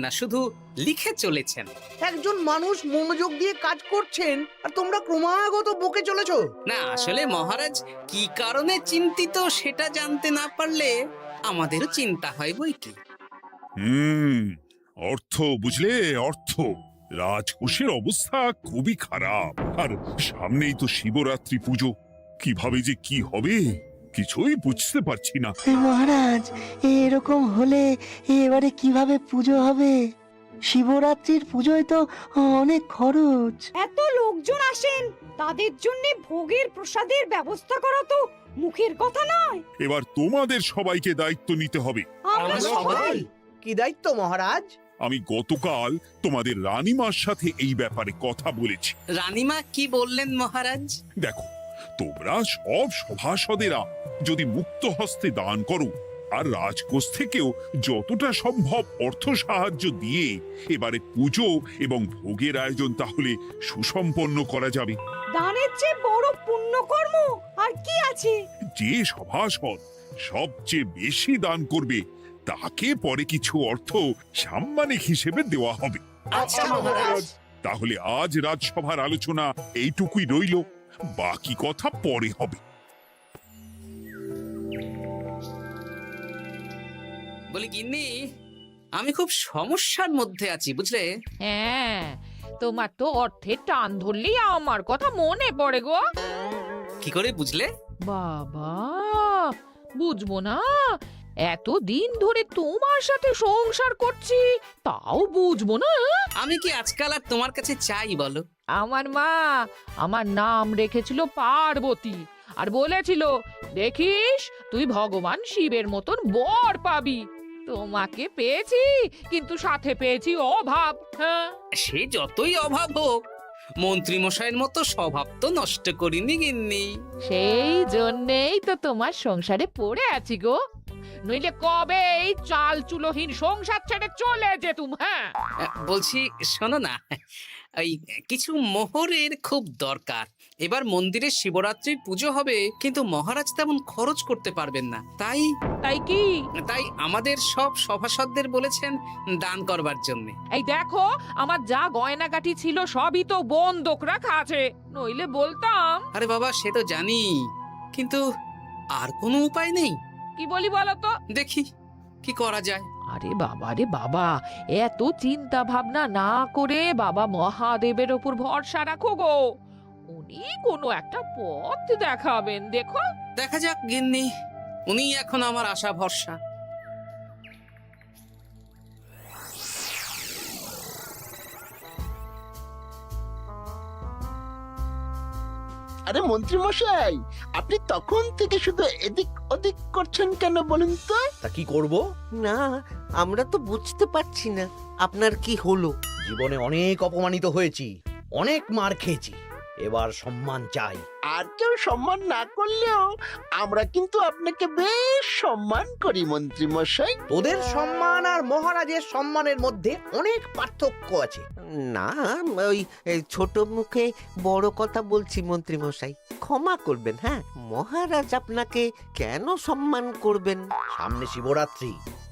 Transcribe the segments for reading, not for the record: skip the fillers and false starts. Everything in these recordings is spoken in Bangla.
না, শুধু লিখে চলেছেন। একজন মানুষ মনোযোগ দিয়ে কাজ করছেন আর তোমরা ক্রমাগত বকে চলেছো। না, আসলে মহারাজ কি কারণে চিন্তিত সেটা জানতে না পারলে আমাদেরও চিন্তা হয় বই কি। হুম, অর্থ বুঝলে, অর্থ। রাজকোষের অবস্থা খুবই খারাপ, আর সামনেই তো শিবরাত্রি পুজো। কিভাবে যে কি হবে কিছুই বুঝতে পারছি না। মহারাজ, এরকম হলে এবারে কিভাবে পুজো হবে? শিবরাত্রির পুজোয় তো অনেক খরচ। এত লোকজন আসেন, তাদের জন্য ভোগের প্রসাদের ব্যবস্থা করা তো মুখের কথা নয়। এবার তোমাদের সবাইকে দায়িত্ব নিতে হবে। আমরা সবাই কি দায়িত্ব মহারাজ? আমি গতকাল তোমাদের রানীমার সাথে এই ব্যাপারে কথা বলেছি। রানীমা কি বললেন মহারাজ? দেখো, তোমরা সব সভাসদেরা যদি মুক্ত হস্তে দান করো আর রাজকোষ থেকেও যতটা সম্ভব অর্থ সাহায্য দিয়ে এবারে পুজো এবং ভোগের আয়োজন তাহলে সুসম্পন্ন করা যাবে। দানের চেয়ে বড় পুণ্যকর্ম আর কি আছে? যে সভাসদ সবচেয়ে বেশি দান করবে তাকে পরে কিছু অর্থ সাম্মানিক হিসেবে দেওয়া হবে। আচ্ছা মহারাজ। তাহলে আজ রাজসভার আলোচনা এইটুকুই রইল, বাকি কথা পরে হবে। বলি গিন্নি, আমি খুব সমস্যার মধ্যে আছি বুঝলে। হ্যাঁ, তোমার তো অর্থের টান ধরলেই আমার কথা মনে পড়ে গো। কি করে বুঝলে? বাবা, বুঝবো না? এতদিন ধরে তোমার সাথে সংসার করছি, তাও বুঝবো না? আমি কি আজকাল আর তোমার কাছে চাই বলো? আমার মা আমার নাম রেখেছিল পার্বতী, আর বলেছিল দেখিস তুই ভগবান শিবের মতন বর পাবি। তোমাকে পেয়েছি, কিন্তু সাথে পেয়েছি অভাব। হ্যাঁ, সে যতই অভাব হোক, মন্ত্রী মশাইয়ের মতো স্বভাব তো নষ্ট করিনি গিন্নি। সেই জন্যেই তো তোমার সংসারে পড়ে আছি গো, নইলে কবে এই চাল চুলোহীন সংসার ছেড়ে চলে যেতুম। হ্যাঁ, বলছি শোনো না, এই কিছু মোহরের খুব দরকার। এবার মন্দিরে শিবরাত্রির পুজো হবে, কিন্তু মহারাজ তেমন খরচ করতে পারবেন না। তাই তাই আমাদের সব সভাসদদের বলেছেন দান করবার জন্য। এই দেখো, আমার যা গয়নাগাটি ছিল সবই তো বন্ধক রাখা আছে, নইলে বলতাম। আরে বাবা, সে তো জানি, কিন্তু আর কোনো উপায় নেই। কি বলি বলো তো? দেখি কি করা যায়। আরে বাবা রে বাবা, এত চিন্তা ভাবনা না করে বাবা মহাদেবের ওপর ভরসা রাখো গো, উনি কোনো একটা পথ দেখাবেন। দেখো, দেখা যাক গিন্নি, উনি এখন আমার আশা ভরসা। আরে মন্ত্রী মশাই, আপনি তখন থেকে শুধু এদিক ওদিক করছেন কেন বলুন তো? তা কি করব? না, আমরা তো বুঝতে পারছি না আপনার কি হলো। জীবনে অনেক অপমানিত হয়েছি, অনেক মার খেয়েছি, এবার সম্মান চাই। আর কেউ সম্মান না করলেও আমরা কিন্তু আপনাকে বেশ সম্মান করি মন্ত্রী মশাই। তোদের সম্মান আর মহারাজের সম্মানের মধ্যে অনেক পার্থক্য আছে। না, ওই ছোট মুখে বড় কথা বলছি মন্ত্রী মশাই, ক্ষমা করবেন। হ্যাঁ, মহারাজ আপনাকে কেন সম্মান করবেন? সামনে শিবরাত্রি,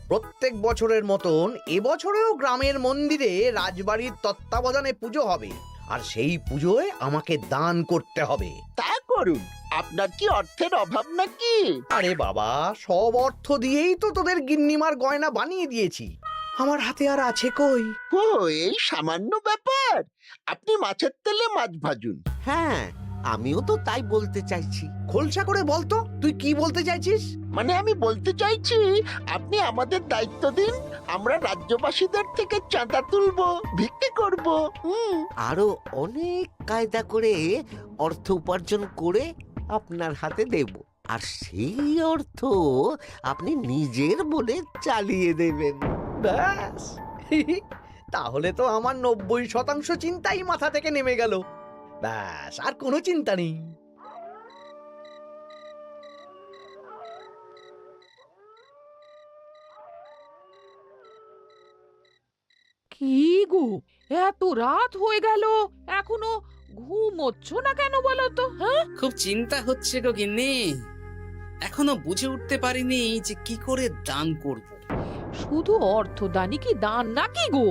প্রত্যেক বছরের মতন এবছরেও গ্রামের মন্দিরে রাজবাড়ির তত্ত্বাবধানে পুজো হবে, আর সেই পুজোয় আমাকে দান করতে হবে। তা করুন, আপনার কি অর্থের অভাব নাকি? আরে বাবা, সব অর্থ দিয়েই তো তোদের গিন্নিমার গয়না বানিয়ে দিয়েছি, আমার হাতে আর আছে কই? ও, এই সামান্য ব্যাপার। আপনি মাছের তেলে মাছ ভাজুন। হ্যাঁ, আমিও তো তাই বলতে চাইছি। খোলসা করে বলতো তুই কি বলতে চাইছিস? মানে আমি বলতে চাইছি, আপনি আমাদের দায়িত্ব দিন, আমরা রাজ্যবাসীদের থেকে চাঁদা তুলবো, ভিক্ষে করব। আরো অনেক কায়দা করে অর্থ উপার্জন করে আপনার হাতে দেব, আর সেই অর্থ আপনি নিজের বলে চালিয়ে দেবেন। ব্যাস, তাহলে তো আমার 90% চিন্তাই মাথা থেকে নেমে গেল। ব্যাস, আর কোনো চিন্তা নেই। কি গো, এত রাত হয়ে গেল, এখনো ঘুমোচ্ছ না কেন বলো তো? হ্যাঁ, খুব চিন্তা হচ্ছে গো গিন্নি, এখনো বুঝে উঠতে পারিনি যে কি করে দান করব। শুধু অর্থদানই কি দান নাকি গো?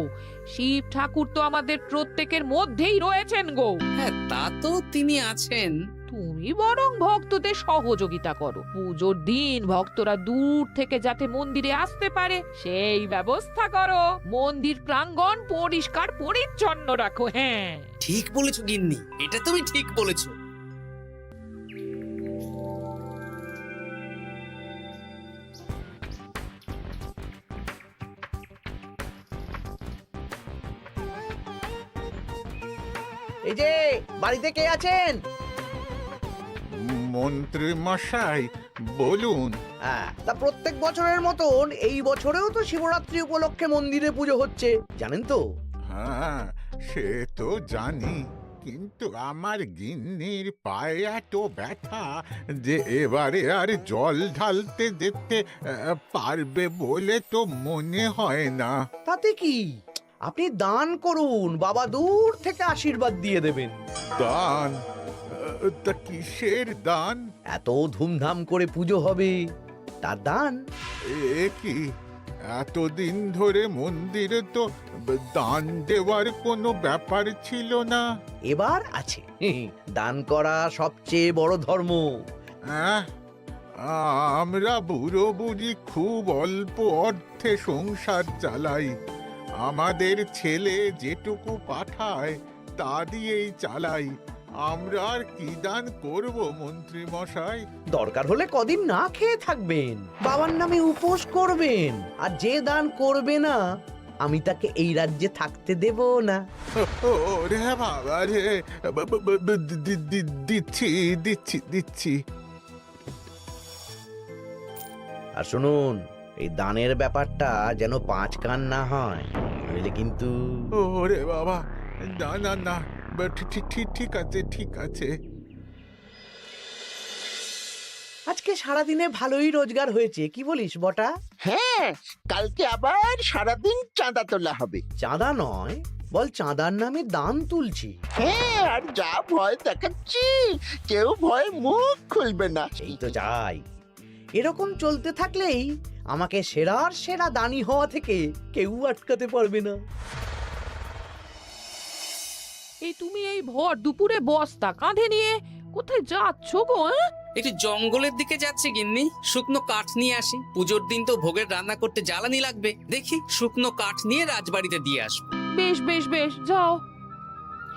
শিব ঠাকুর তো আমাদের প্রত্যেকের মধ্যেই রয়েছেন গো। হ্যাঁ, তা তো তিনি আছেন। তুমি বরং ভক্তদের সহযোগিতা করো। পুজোর দিন ভক্তরা দূর থেকে যাতে মন্দিরে আসতে পারে সেই ব্যবস্থা করো। মন্দির প্রাঙ্গণ পরিষ্কার পরিচ্ছন্ন রাখো। হ্যাঁ, ঠিক বলেছো গিন্নি, এটা তুমি ঠিক বলেছো। এই যে বাড়িতে কে আছেন? মন্ত্রী মশাই বলুন। হ্যাঁ, তা প্রত্যেক বছরের মতন এই বছরেও তো শিবরাত্রি উপলক্ষে মন্দিরে পুজো হচ্ছে, জানেন তো? হ্যাঁ, সে তো জানি, কিন্তু আমার গিন্নির পায়ে এত ব্যথা যে এবারে আর জল ঢালতে যেতে পারবে বলে তো মনে হয় না। তাতে কি, আপনি দান করুন, বাবা দূর থেকে আশীর্বাদ দিয়ে দেবেন। দান? তা কিসের দান? এত ধুমধাম করে পুজো হবে, তার দান। এ কি, এতদিন ধরে মন্দিরে তো দান দেওয়ার কোনো ব্যাপার ছিল না। এবার আছে। দান করা সবচেয়ে বড় ধর্ম। আহ, আমরা বুড়ো বুড়ি খুব অল্প অর্থে সংসার চালাই। আমাদের ছেলে যেটুকু পাঠায় তা দিয়েই চালাই। আমরা আর কি দান করব মন্ত্রী মশাই? দরকার হলে কদিন না খেয়ে থাকবেন, বাবার নামে উপোস করবেন, আর যে দান করবে না আমি তাকে এই রাজ্যে থাকতে দেব না। ওরে বাবা রে, দিচ্ছি দিচ্ছি দিচ্ছি। আর শুনুন, এই দানের ব্যাপারটা যেন 5 কান না হয়, নইলে কিন্তু। ওরে বাবা, না না না, ঠিক আছে ঠিক আছে। আজকে সারাদিনে ভালোই রোজগার হয়েছে, কি বলিস বটা? হ্যাঁ, কালকে আবার সারাদিন চাঁদা তোলা হবে। চাঁদা নয়, বল চাঁদার নামে দান তুলছি। হ্যাঁ, আর যা ভয় দেখাচ্ছি, কেউ ভয় মুখ খুলবে না। এই তো চাই। এরকম চলতে থাকলেই আমাকে সেরার সেরা দানি হওয়া থেকে কেউ আটকাতে পারবে না। এই তুমি এই ভর দুপুরে বস্তা কাঁধে নিয়ে কোথায় যাচ্ছ গো? একটু জঙ্গলের দিকে যাচ্ছে গিন্নি, শুকনো কাঠ নিয়ে আসি। পুজোর দিন তো ভোগের রান্না করতে জ্বালানি লাগবে, দেখি শুকনো কাঠ নিয়ে রাজবাড়িতে দিয়ে আসবো। বেশ বেশ বেশ, যাও।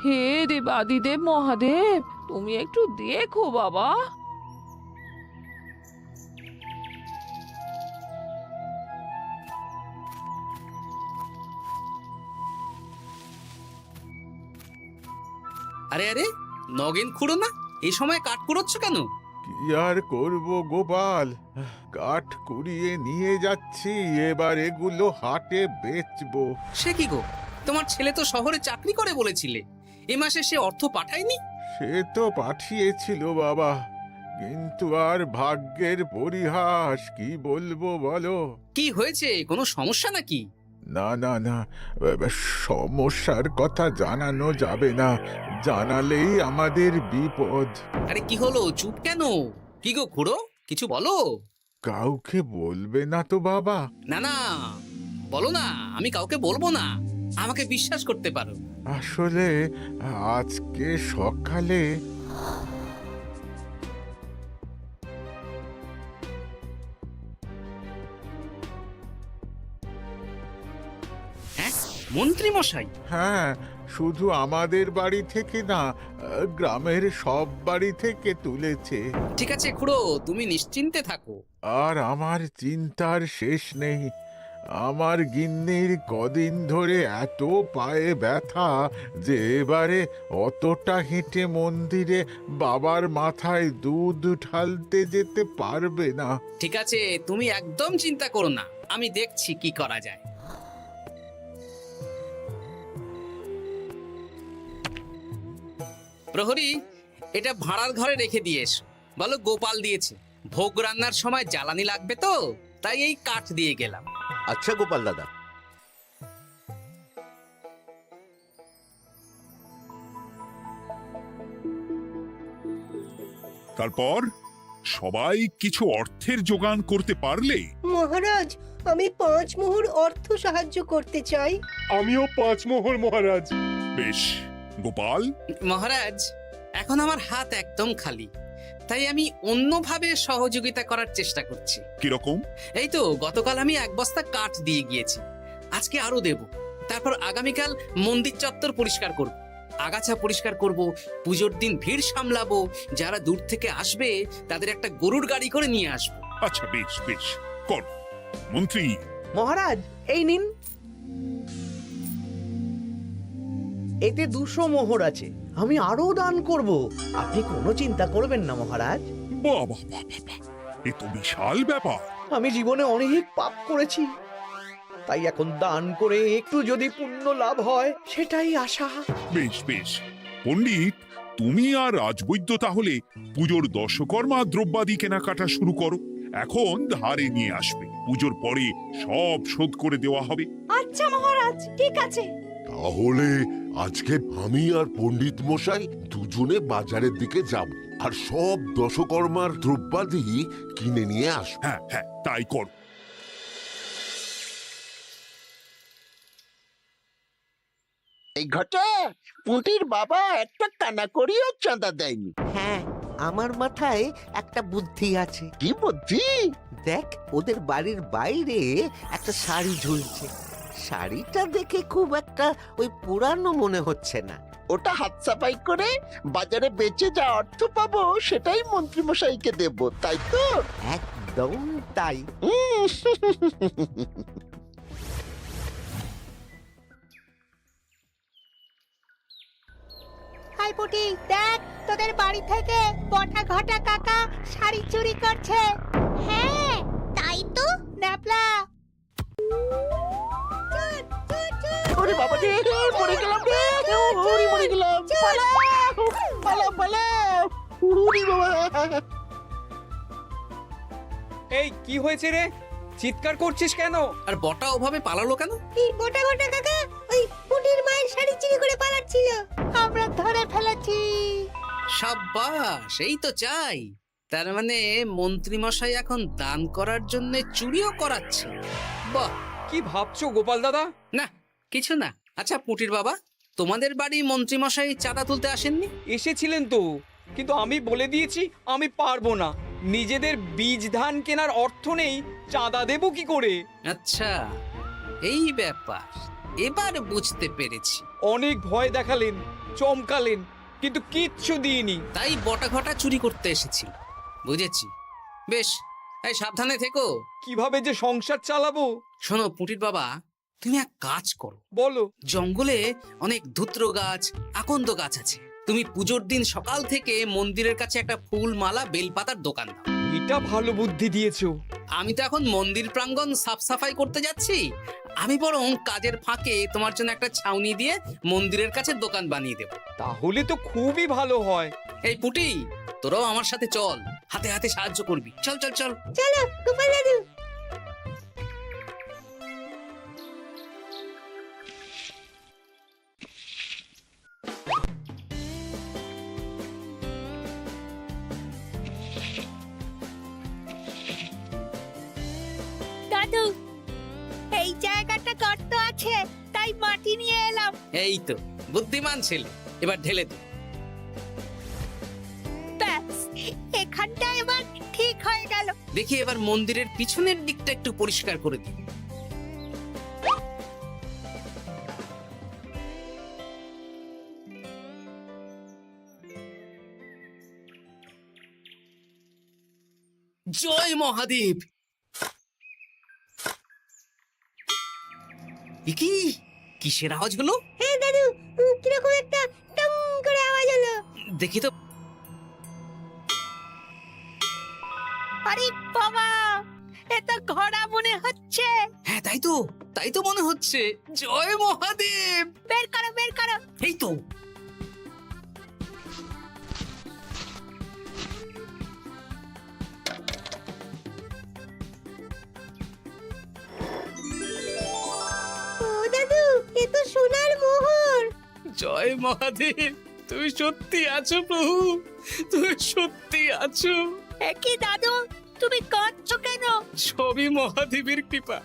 হে দেবাদিদেব মহাদেব, তুমি একটু দেখো বাবা। আরে আরে, নগেন খুঁড়ো না, এই সময় কাঠ কুড়োচ্ছ কেন? কি আর করব গোপাল, কাঠ কুড়িয়ে নিয়ে যাচ্ছি, এবার এগুলো হাটে বেচবো। সে কি গো, তোমার ছেলে তো শহরে চাকরি করে বলেছিলে, এ মাসে সে অর্থ পাঠায়নি? সে তো পাঠিয়েছিল বাবা, কিন্তু আর ভাগ্যের পরিহাস, কি বলবো বলো। কি হয়েছে, কোনো সমস্যা নাকি? না না না, সমস্যার কথা জানানো যাবে না, জানালেই আমাদের বিপদ। আরে কি হলো, চুপ কেন? কি গো খুড়ো, কিছু বলো। কাউকে বলবে না তো বাবা? না না, বলো না, আমি কাউকে বলবো না, আমাকে বিশ্বাস করতে পারো। আসলে আজকে সকালে হ্যাঁ, মন্ত্রী মশাই? হ্যাঁ, শুধু আমাদের বাড়ি থেকে না, গ্রামের সব বাড়ি থেকে তুলেছে। ঠিক আছে খুড়ো, তুমি নিশ্চিন্তে থাকো। আর আমার চিন্তার শেষ নেই। আমার গিন্নির কদিন ধরে এত পায়ে ব্যথা যে এবারে অতটা হেঁটে মন্দিরে বাবার মাথায় দুধ ঢালতে যেতে পারবে না। ঠিক আছে, তুমি একদম চিন্তা করো না, আমি দেখছি কি করা যায়। প্রহরী, এটা ভাড়ার ঘরে রেখে দিয়ে এসো। বলো গোপাল দিয়েছে, ভোগ রান্নার সময় জ্বালানি লাগবে তো, তাই এই কাঠ দিয়ে গেলাম। আচ্ছা গোপাল দাদা। তারপর সবাই কিছু অর্থের জোগান করতে পারলে। মহারাজ, আমি 5 মোহর অর্থ সাহায্য করতে চাই। আমিও 5 মোহর মহারাজ। বেশ গোপাল, মহারাজ, এখন আমার হাত একদম খালি, তাই আমি অন্যভাবে সহযোগিতা করার চেষ্টা করছি। কিরকম? এই তো গতকাল আমি 1 বস্তা কাঠ দিয়ে গিয়েছি, আজকে আরো দেব। তারপর আগামীকাল মন্দির চত্বর পরিষ্কার করব, আগাছা পরিষ্কার করব, পুজোর দিন ভিড় সামলাবো, যারা দূর থেকে আসবে তাদের একটা গরুর গাড়ি করে নিয়ে আসবো। আচ্ছা বেশ বেশ, কর। মন্ত্রী, মহারাজ এই নিন, এতে 200 মোহর আছে। আমি আরো দান করব, আপনি কোনো চিন্তা করবেন না মহারাজ। বাহ বাহ বাহ বাহ বাহ, এ তো বিশাল ব্যাপার। আমি জীবনে অনেক পাপ করেছি, তাই এখন দান করে একটু যদি পুণ্য লাভ হয় সেটাই আশা। বেশ বেশ, পণ্ডিত তুমি আর রাজবৈদ্য তাহলে পুজোর দশকর্মা দ্রব্যাদি কেনাকাটা শুরু করো। এখন ধারে নিয়ে আসবে, পুজোর পরে সব শোধ করে দেওয়া হবে। আচ্ছা মহারাজ, ঠিক আছে। তাহলে আজকে আমি আর পণ্ডিত মশাই দুজনে বাজারের দিকে যাব আর সব দশকর্মার দ্রব্যাদি কিনে নিয়ে আসব। হ্যাঁ হ্যাঁ, তাই কর। এই ঘটা পুঁটির বাবা একটা কানা করিও চাঁদা দেয়নি। হ্যাঁ, আমার মাথায় একটা বুদ্ধি আছে। কি বুদ্ধি? দেখ, ওদের বাড়ির বাইরে একটা শাড়ি ঝুলছে। শাড়িটা দেখে খুব একটা ওই পুরানো মনে হচ্ছে না। ওটা হাত সাফাই করে বাজারে বেচে যা অর্থ পাবো সেটাই মন্ত্রী মশাইকে দেব, তাই তো? একদম তাই। হাই পুটি, দেখ তোদের বাড়ি থেকে বটা ঘটা কাকা শাড়ি চুরি করছে। হ্যাঁ তাই তো। ন্যাপলা, ওরে বাবা রে, মরে গেলাম রে, ওরে মরে গেলাম। পালাও পালাও পালাও, ওরে বাবা। এই কি হয়েছে রে? চিৎকার করছিস কেন? আর বটা ওভাবে পালালো কেন? এই বটা ঘটা কাকা ওই পুটির মায়ের শাড়ি চুরি করে পালাচ্ছিল, আমরা ধরে ফেলেছি। সাব্বাস, এই তো চাই। তার মানে মন্ত্রী মশাই এখন দান করার জন্য চুরিও করাচ্ছে। বাহ! কি ভাবছো গোপাল দাদা? না কিছু না। আচ্ছা পুটির বাবা, তোমাদের বাড়ি মন্ত্রী মশাই চাঁদা তুলতে আসেননি? এসেছিলেন তো, কিন্তু আমি বলে দিয়েছি আমি পারবো না। নিজেদের বীজ ধান কেনার অর্থ নেই, চাঁদা দেবো কি করে? আচ্ছা এই ব্যাপার, এবার বুঝতে পেরেছি। অনেক ভয় দেখালেন, চমকালেন, কিন্তু কিচ্ছু দিইনি। তাই বটা ঘটা চুরি করতে এসেছিল, বুঝেছি। বেশ, এই সাবধানে থেকো। কিভাবে যে সংসার চালাবো? শোনো পুটির বাবা, তুমি এক কাজ করো। বলো। জঙ্গলে অনেক ধুত্র গাছ, আকন্দ গাছ আছে। তুমি পুজোর দিন সকাল থেকে মন্দিরের কাছে একটা ফুল মালা বেলপাতার দোকান দাও। এটা ভালো বুদ্ধি দিয়েছো। আমি তো এখন মন্দির প্রাঙ্গণ সাফ সাফাই করতে যাচ্ছি, আমি বরং কাজের ফাঁকে তোমার জন্য একটা ছাউনি দিয়ে মন্দিরের কাছে দোকান বানিয়ে দেব। তাহলে তো খুবই ভালো হয়। এই পুটি, তোরাও আমার সাথে চল, হাতে হাতে সাহায্য করবি। চল চল চল। চলো গোপাল দাদু। দাদু, এই জায়গাটা গর্ত আছে, তাই মাটি নিয়ে এলাম। এই তো বুদ্ধিমান ছেলে, এবার ঢেলে দে। ব্যাস, এখানটা এবার ঠিক হয়ে গেল। দেখি এবার মন্দিরের পিছনের দিকটা একটু পরিষ্কার করে দিই। জয় মহাদেব। কি কিসের আওয়াজ হলো? হ্যাঁ দাদু, কিরকম একটা টং করে আওয়াজ হলো। দেখি তো। আরে বাবা, এটা ঘোড়া মনে হচ্ছে। হ্যাঁ তাই তো মনে হচ্ছে। জয় মহাদেব। বের করো বের করো। এই তো। ও দাদু, এ তো সোনার মোহর। জয় মহাদেব, তুমি সত্যি আছো প্রভু, তুমি সত্যি আছো। এ কি দাদু, তুমি কাঁদছো কেন? সবই মহাদেবের কৃপা।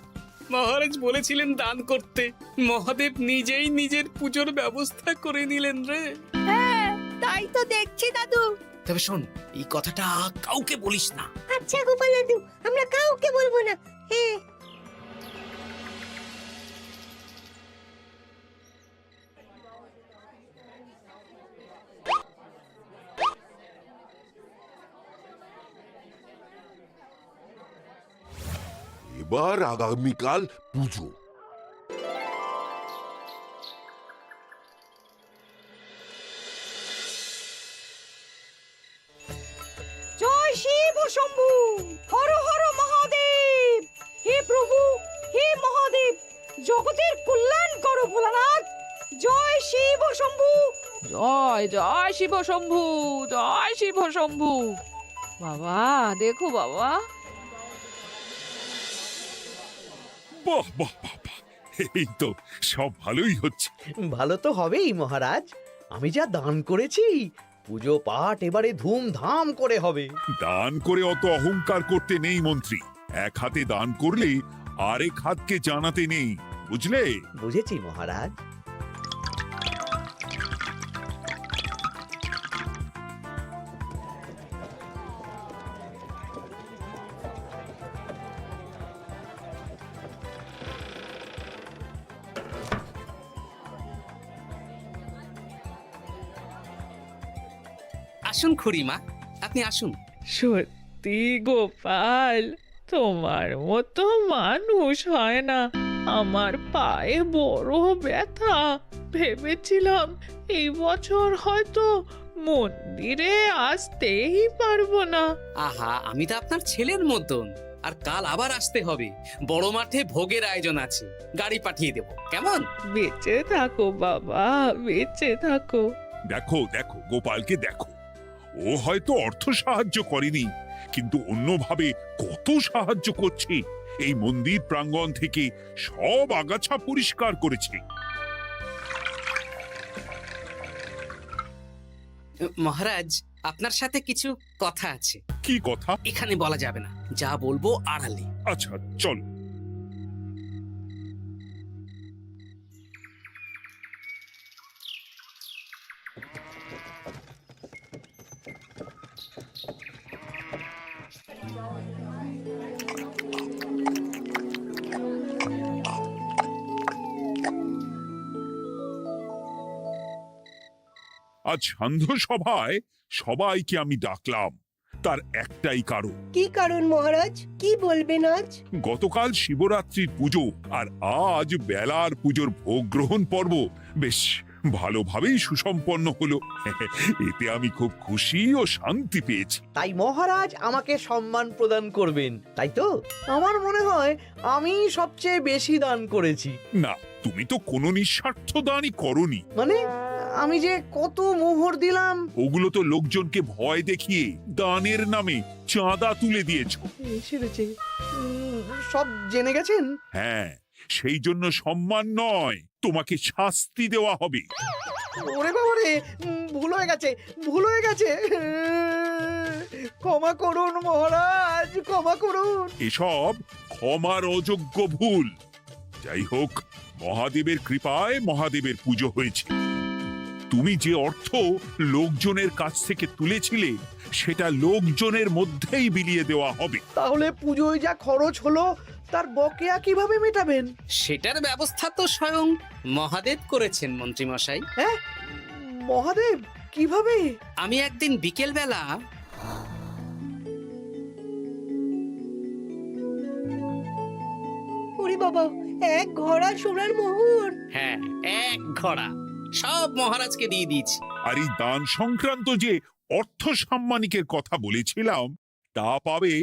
মহারাজ বলেছিলেন দান করতে, মহাদেব নিজেই নিজের পুজোর ব্যবস্থা করে নিলেন রে। হ্যাঁ তাই তো দেখছি দাদু। তবে শোন, এই কথাটা কাউকে বলিস না। আচ্ছা গোপাল দাদু, আমরা কাউকে বলবো না। হ্যাঁ। এবার আগামীকাল পুজো। জয় শিব শম্ভু, হর হর মহাদেব। হে প্রভু, হে মহাদেব, জগতের কল্যাণ করো ভোলানাথ। জয় শিব শম্ভু। জয় জয় শিব শম্ভু, জয় শিব শম্ভু। বাবা দেখো বাবা, বাহ বাহ বাহ বাহ, এই তো সব ভালোই হচ্ছে। ভালো তো হবেই মহারাজ, আমি যা দান করেছি পুজো পাঠ এবারে ধুমধাম করে হবে। দান করে অত অহংকার করতে নেই মন্ত্রী। এক হাতে দান করলে আরেক হাতকে জানাতে নেই, বুঝলে? বুঝেছি মহারাজ। আসুন খুড়িমা, আপনি আসুন। সত্যি গোপাল, তোমার মতো মানুষ হয় না। আমার পায়ে বড় ব্যথা, ভেবেছিলাম এই বছর হয়তো মন্দিরে আসতেই পারবো না। আহা, আমি তো আপনার ছেলের মতন। আর কাল আবার আসতে হবে, বড় মাঠে ভোগের আয়োজন আছে, গাড়ি পাঠিয়ে দেব, কেমন? বেঁচে থাকো বাবা, বেঁচে থাকো। দেখো দেখো গোপালকে দেখো, ও হয়তো অর্থ সাহায্য করেনি, কিন্তু অন্যভাবে কত সাহায্য করছে। এই মন্দির প্রাঙ্গণ থেকে সব আগাছা পরিষ্কার করেছে। মহারাজ, আপনার সাথে কিছু কথা আছে। কি কথা? এখানে বলা যাবে না, যা বলবো আড়ালে। আচ্ছা চল। আজ সান্ধ্য সভায় সবাইকে আমি ডাকলাম, তার একটাই কারণ। কি কারণ মহারাজ? কি বলবেন আজ? গতকাল শিবরাত্রির পুজো আর আজ বেলার পুজোর ভোগ গ্রহণ পর্ব বেশ ভালোভাবেই সুসম্পন্ন হলো। এতে আমি খুব খুশি ও শান্তি পেয়েছি। তাই মহারাজ আমাকে সম্মান প্রদান করবেন, তাই তো? আমার মনে হয় আমি সবচেয়ে বেশি দান করেছি। না, তুমি তো কোনো নিঃস্বার্থ দানই করনি। মানে আমি যে কত মোহর দিলাম। ওগুলো তো লোকজনকে ভয় দেখিয়ে দানের নামে চাঁদা তুলে দিয়েছো। সব জেনে গেছেন? হ্যাঁ, সেই জন্য সম্মান নয়, তোমাকে শাস্তি দেওয়া হবে। ওরে বাবা রে, ভুল হয়ে গেছে, ভুল হয়ে গেছে। ক্ষমা করুন মহারাজ, ক্ষমা করুন। এসব ক্ষমার অযোগ্য ভুল। যাই হোক, মহাদেবের কৃপায় মহাদেবের পুজো হয়েছে। তুমি যে অর্থ লোকজনের কাছ থেকে তুলেছিলে সেটা লোকজনের মধ্যেই বিলিয়ে দেওয়া হবে। তাহলে পুজোয় যা খরচ হলো তার বকেয়া কিভাবে মেটাবেন? সেটার ব্যবস্থা তো স্বয়ং মহাদেব করেছেন মন্ত্রী মশাই। হ্যাঁ, মহাদেব কিভাবে? আমি একদিন বিকেল বেলা ওরে বাবা, এক ঘোড়া সোনার মোহর। হ্যাঁ, এক ঘোড়া সব মহারাজকে দিয়ে দিয়েছি। আর এই দান সংক্রান্ত যে অর্থ সাম্মানিকের কথা বলেছিলাম তা পাবে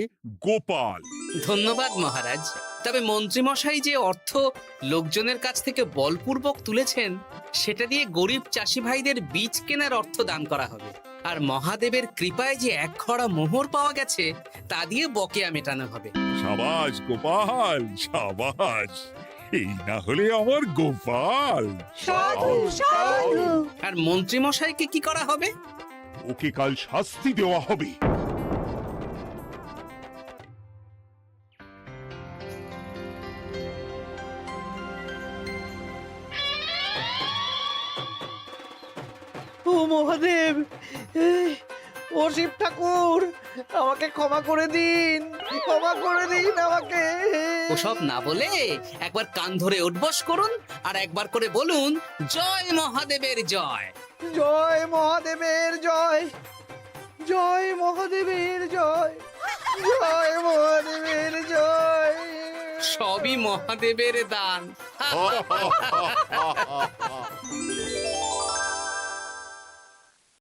গোপাল। ধন্যবাদ মহারাজ। তবে মন্ত্রী মশাই যে অর্থ লোকজনের কাছ থেকে বলপূর্বক তুলেছেন সেটা দিয়ে গরিব চাষি ভাইদের বীজ কেনার অর্থ দান করা হবে। আর মহাদেবের কৃপায় যে এক খড়া মোহর পাওয়া গেছে তা দিয়ে বকেয়া মেটানো হবে। সাবাস গোপাল, সাবাস। এই না হলে আমার গোপাল। সাধু সাধু। আর মন্ত্রী মশাইকে কি করা হবে? ওকে কাল শাস্তি দেওয়া হবে। মহাদেব, ও শিব ঠাকুর, আমাকে ক্ষমা করে দিন, ক্ষমা করে দিন আমাকে। ওসব না বলে একবার কান ধরে উঠবস করুন আর একবার করে বলুন জয় মহাদেবের জয়। জয় মহাদেবের জয়, জয় মহাদেবের জয়, জয় মহাদেবের জয়। সবই মহাদেবের দান।